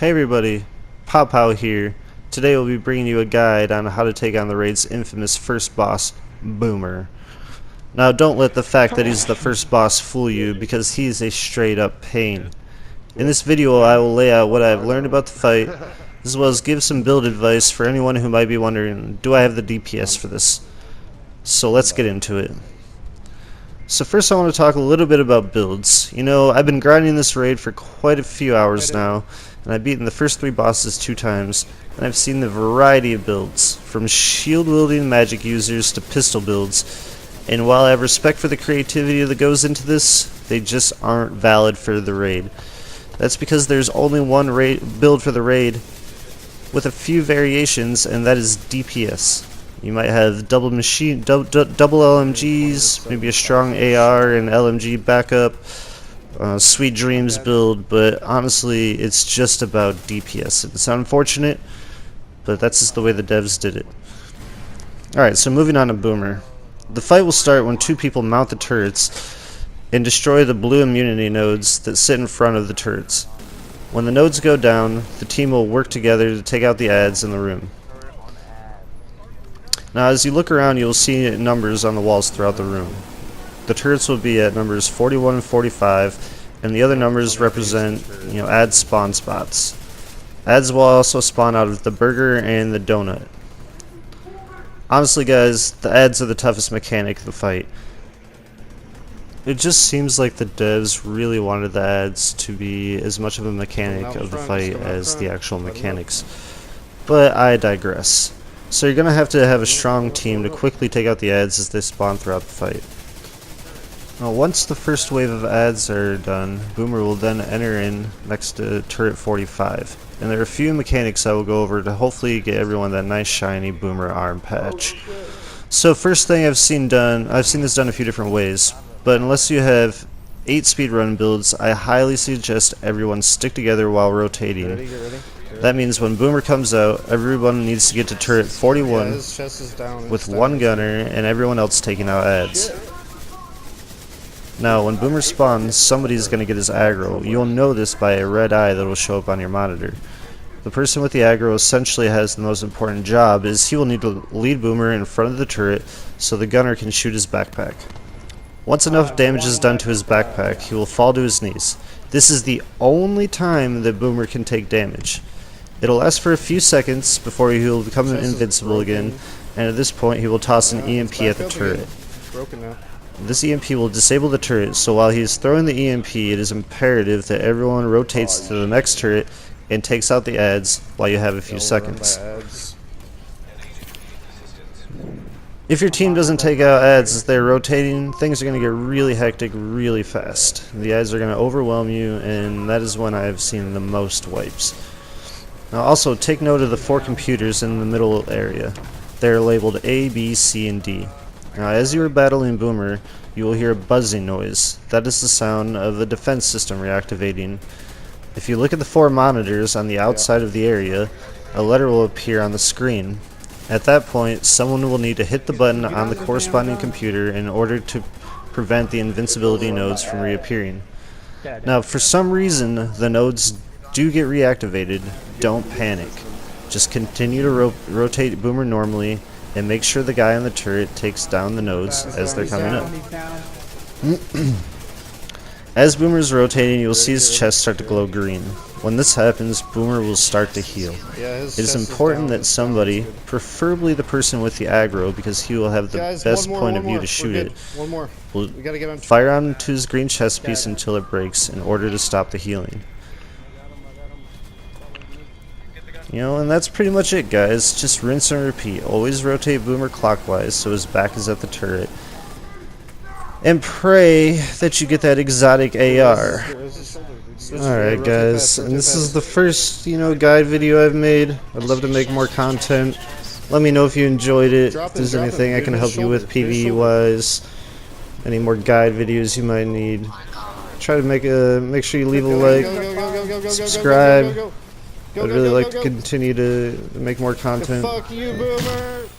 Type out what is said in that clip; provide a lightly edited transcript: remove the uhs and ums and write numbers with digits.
Hey everybody, Pow here. Today we'll be bringing you a guide on how to take on the raid's infamous first boss, Boomer. Now don't let the fact that he's the first boss fool you, because he's a straight up pain. In this video I will lay out what I've learned about the fight, as well as give some build advice for anyone who might be wondering, do I have the DPS for this? So let's get into it. So first I want to talk a little bit about builds. You know, I've been grinding this raid for quite a few hours now, and I've beaten the first 3 bosses 2 times, and I've seen the variety of builds, from shield-wielding magic users to pistol builds, and while I have respect for the creativity that goes into this, they just aren't valid for the raid. That's because there's only one build for the raid, with a few variations, and that is DPS. You might have double LMGs, maybe a strong AR and LMG backup, Sweet Dreams build, but honestly, it's just about DPS. It's unfortunate, but that's just the way the devs did it. Alright, so moving on to Boomer. The fight will start when 2 people mount the turrets and destroy the blue immunity nodes that sit in front of the turrets. When the nodes go down, the team will work together to take out the adds in the room. Now as you look around, you'll see numbers on the walls throughout the room. The turrets will be at numbers 41 and 45, and the other numbers represent, add spawn spots. Adds will also spawn out of the burger and the donut. Honestly guys, the adds are the toughest mechanic of the fight. It just seems like the devs really wanted the adds to be as much of a mechanic of the fight as the actual mechanics. But I digress. So you're going to have a strong team to quickly take out the adds as they spawn throughout the fight. Now once the first wave of adds are done, Boomer will then enter in next to turret 45. And there are a few mechanics I will go over to hopefully get everyone that nice shiny Boomer arm patch. So first thing I've seen this done a few different ways, but unless you have 8 speedrun builds, I highly suggest everyone stick together while rotating. That means when Boomer comes out, everyone needs to get to turret 41 with 1 gunner and everyone else taking out adds. Now when Boomer spawns, somebody's going to get his aggro. You'll know this by a red eye that will show up on your monitor. The person with the aggro essentially has the most important job, as he will need to lead Boomer in front of the turret so the gunner can shoot his backpack. Once enough damage is done to his backpack, he will fall to his knees. This is the only time that Boomer can take damage. It'll last for a few seconds before he will become invincible again, and at this point he will toss an EMP at the turret. This EMP will disable the turret, so while he is throwing the EMP, it is imperative that everyone rotates to the next turret and takes out the adds while you have a few seconds. If your team doesn't take out adds as they're rotating, things are going to get really hectic really fast. The adds are going to overwhelm you, and that is when I have seen the most wipes. Now also take note of the 4 computers in the middle area. They are labeled A, B, C, and D. Now as you are battling Boomer, you will hear a buzzing noise. That is the sound of the defense system reactivating. If you look at the 4 monitors on the outside of the area, a letter will appear on the screen. At that point, someone will need to hit the button on the corresponding computer in order to prevent the invincibility nodes from reappearing. Now for some reason, the nodes do get reactivated. Don't panic. Just continue to rotate Boomer normally and make sure the guy on the turret takes down the nodes as they're coming up. As Boomer is rotating, you will see his chest start to glow green. When this happens, Boomer will start to heal. It is important that somebody, preferably the person with the aggro, because he will have the best point of view to shoot it, will fire onto his green chest piece until it breaks in order to stop the healing. And that's pretty much it, guys. Just rinse and repeat. Always rotate Boomer clockwise so his back is at the turret. And pray that you get that exotic AR. Alright, guys. And this is the first, guide video I've made. I'd love to make more content. Let me know if you enjoyed it. If there's anything I can help you with PvE-wise. Any more guide videos you might need. Try to make sure you leave a like. Subscribe. I'd really like to continue to make more content. Fuck you, Boomer!